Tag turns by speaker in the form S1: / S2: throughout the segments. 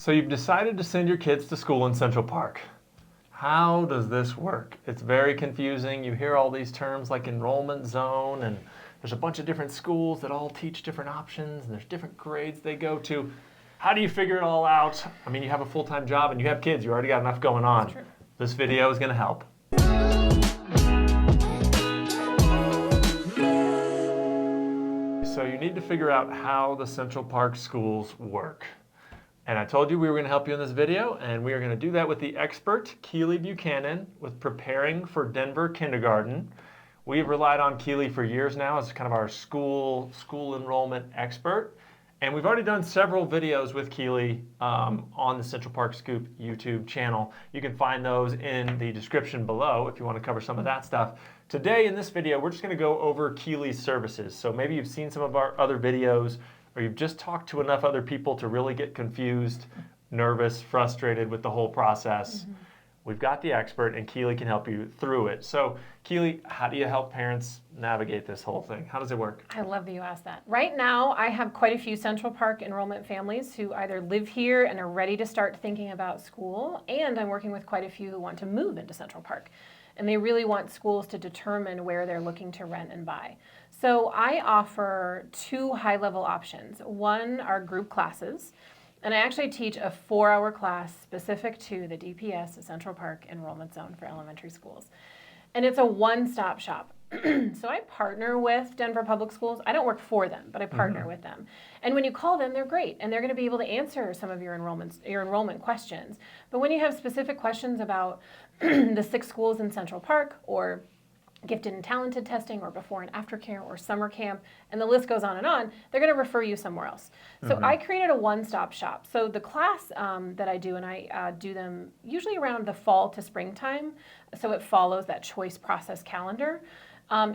S1: So you've decided to send your kids to school in Central Park. How does this work? It's very confusing. You hear all these terms like enrollment zone, and there's a bunch of different schools that all teach different options, and there's different grades they go to. How do you figure it all out? I mean, you have a full-time job and you have kids. You already got enough going on.
S2: That's true.
S1: This video is going to help. So you need to figure out how the Central Park schools work. And I told you we were going to help you in this video, and we are going to do that with the expert, Keely Buchanan, with Preparing for Denver Kindergarten. We've relied on Keely for years now as kind of our school enrollment expert. And we've already done several videos with Keely on the Central Park Scoop YouTube channel. You can find those in the description below if you want to cover some of that stuff. Today in this video, we're just going to go over Keely's services. So maybe you've seen some of our other videos, or you've just talked to enough other people to really get confused, nervous, frustrated with the whole process. Mm-hmm. We've got the expert, and Keely can help you through it. So, Keely, how do you help parents navigate this whole thing? How does it work?
S2: I love that you asked that. Right now, I have quite a few Central Park enrollment families who either live here and are ready to start thinking about school, and I'm working with quite a few who want to move into Central Park. And they really want schools to determine where they're looking to rent and buy. So I offer two high-level options. One are group classes. And I actually teach a 4-hour class specific to the DPS, the Central Park Enrollment Zone for elementary schools. And it's a one-stop shop. So I partner with Denver Public Schools. I don't work for them, but I partner with them. And when you call them, they're great. And they're going to be able to answer some of your enrollment questions. But when you have specific questions about the 6 schools in Central Park, or gifted and talented testing, or before and after care, or summer camp, and the list goes on, they're going to refer you somewhere else. So I created a one-stop shop. So the class that I do, and I do them usually around the fall to springtime, so it follows that choice process calendar,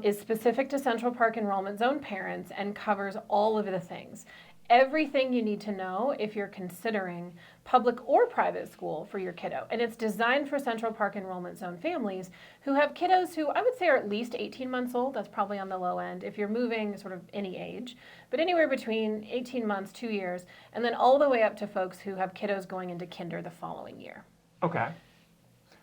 S2: is specific to Central Park Enrollment Zone parents and covers all of the things. Everything you need to know if you're considering public or private school for your kiddo. And it's designed for Central Park Enrollment Zone families who have kiddos who I would say are at least 18 months old. That's probably on the low end if you're moving sort of any age, but anywhere between 18 months, 2 years, and then all the way up to folks who have kiddos going into kinder the following year.
S1: Okay.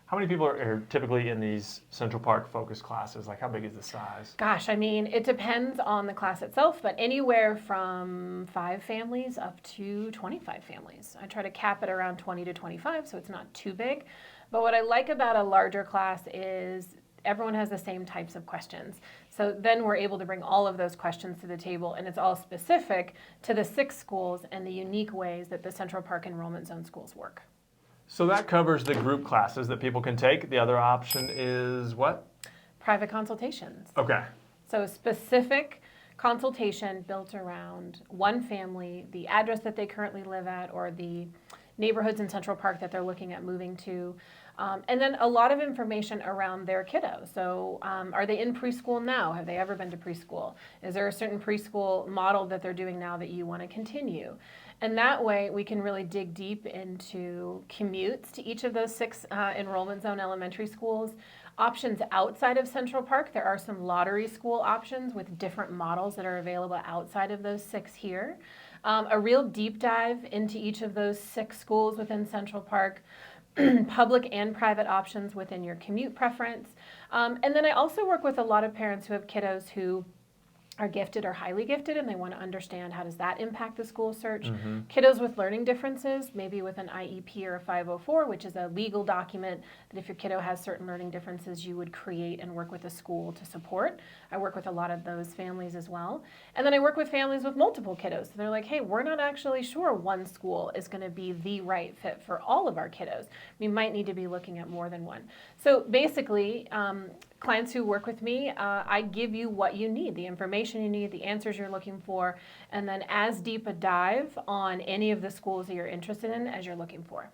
S1: How many people are typically in these Central Park focus classes? Like, how big is the size?
S2: Gosh, I mean, it depends on the class itself, but anywhere from 5 families up to 25 families. I try to cap it around 20 to 25, so it's not too big. But what I like about a larger class is everyone has the same types of questions. So then we're able to bring all of those questions to the table, and it's all specific to the 6 schools and the unique ways that the Central Park Enrollment Zone schools work.
S1: So that covers the group classes that people can take. The other option is what?
S2: Private consultations.
S1: Okay.
S2: So specific consultation built around one family, the address that they currently live at, or the neighborhoods in Central Park that they're looking at moving to. And then a lot of information around their kiddo. So are they in preschool now? Have they ever been to preschool? Is there a certain preschool model that they're doing now that you want to continue? And that way we can really dig deep into commutes to each of those 6 enrollment zone elementary schools. Options outside of Central Park, there are some lottery school options with different models that are available outside of those 6 here. A real deep dive into each of those 6 schools within Central Park. Public and private options within your commute preference. And then I also work with a lot of parents who have kiddos who are gifted or highly gifted, and they want to understand how does that impact the school search. Kiddos with learning differences, maybe with an IEP or a 504, which is a legal document that if your kiddo has certain learning differences, you would create and work with a school to support. I work with a lot of those families as well. And then I work with families with multiple kiddos. So they're like, hey, we're not actually sure one school is going to be the right fit for all of our kiddos. We might need to be looking at more than one. So basically, clients who work with me, I give you what you need, the information you need, the answers you're looking for, and then as deep a dive on any of the schools that you're interested in as you're looking for.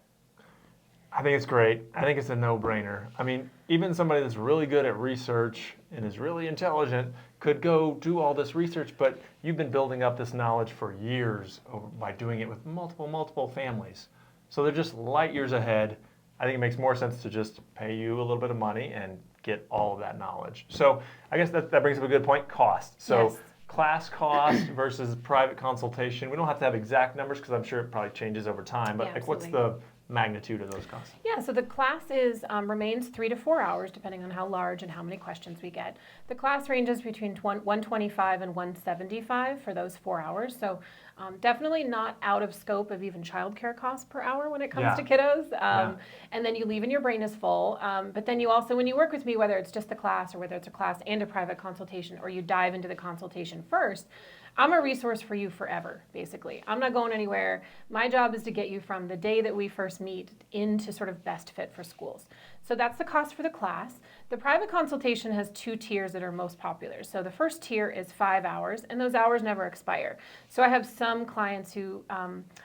S1: I think it's great. I think it's a no-brainer. I mean, even somebody that's really good at research and is really intelligent could go do all this research, but you've been building up this knowledge for years by doing it with multiple families. So they're just light years ahead. I think it makes more sense to just pay you a little bit of money and get all of that knowledge. So I guess that brings up a good point, cost. So
S2: yes.
S1: class cost versus private consultation? We don't have to have exact numbers because I'm sure it probably changes over time, but
S2: Yeah,
S1: like what's
S2: absolutely.
S1: the magnitude of those costs?
S2: Yeah, so the class remains 3 to 4 hours, depending on how large and how many questions we get. The class ranges between 125 and 175 for those 4 hours. So definitely not out of scope of even childcare costs per hour when it comes
S1: Yeah.
S2: to kiddos.
S1: Yeah.
S2: And then you leave and your brain is full. But then you also, when you work with me, whether it's just the class or whether it's a class and a private consultation, or you dive into the consultation first, I'm a resource for you forever, basically. I'm not going anywhere. My job is to get you from the day that we first meet into sort of best fit for schools. So that's the cost for the class. The private consultation has 2 tiers that are most popular. So the first tier is 5 hours, and those hours never expire. So I have some clients who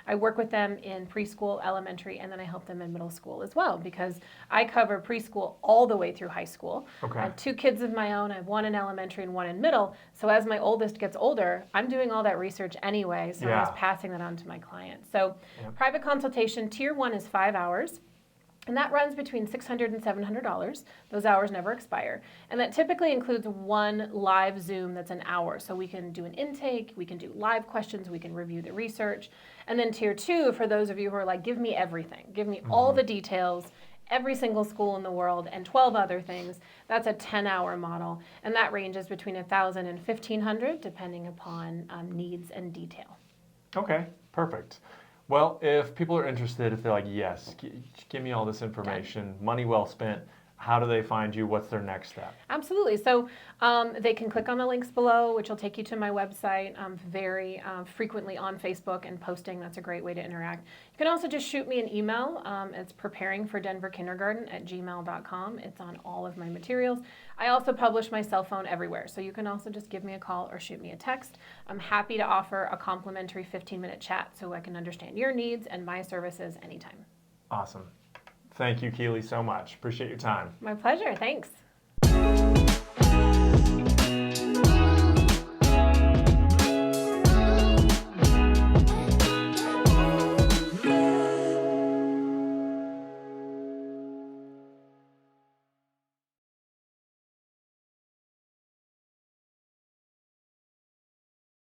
S2: I work with them in preschool, elementary, and then I help them in middle school as well, because I cover preschool all the way through high school.
S1: Okay.
S2: I have 2 kids of my own. I have 1 in elementary and 1 in middle. So as my oldest gets older, I'm doing all that research anyway, so I'm just passing that on to my clients. So private consultation, tier 1 is 5 hours. And that runs between $600 and $700. Those hours never expire. And that typically includes 1 live Zoom that's an hour. So we can do an intake, we can do live questions, we can review the research. And then tier 2, for those of you who are like, give me everything, give me all the details, every single school in the world, and 12 other things, that's a 10-hour model. And that ranges between $1,000 and $1,500, depending upon needs and detail.
S1: Okay, perfect. Well, if people are interested, if they're like, yes, give me all this information, money well spent, how do they find you? What's their next step?
S2: Absolutely. So they can click on the links below, which will take you to my website. I'm very frequently on Facebook and posting. That's a great way to interact. You can also just shoot me an email. It's PreparingforDenverKindergarten@gmail.com. It's on all of my materials. I also publish my cell phone everywhere, so you can also just give me a call or shoot me a text. I'm happy to offer a complimentary 15-minute chat so I can understand your needs and my services anytime.
S1: Awesome. Thank you, Keely, so much. Appreciate your time.
S2: My pleasure. Thanks.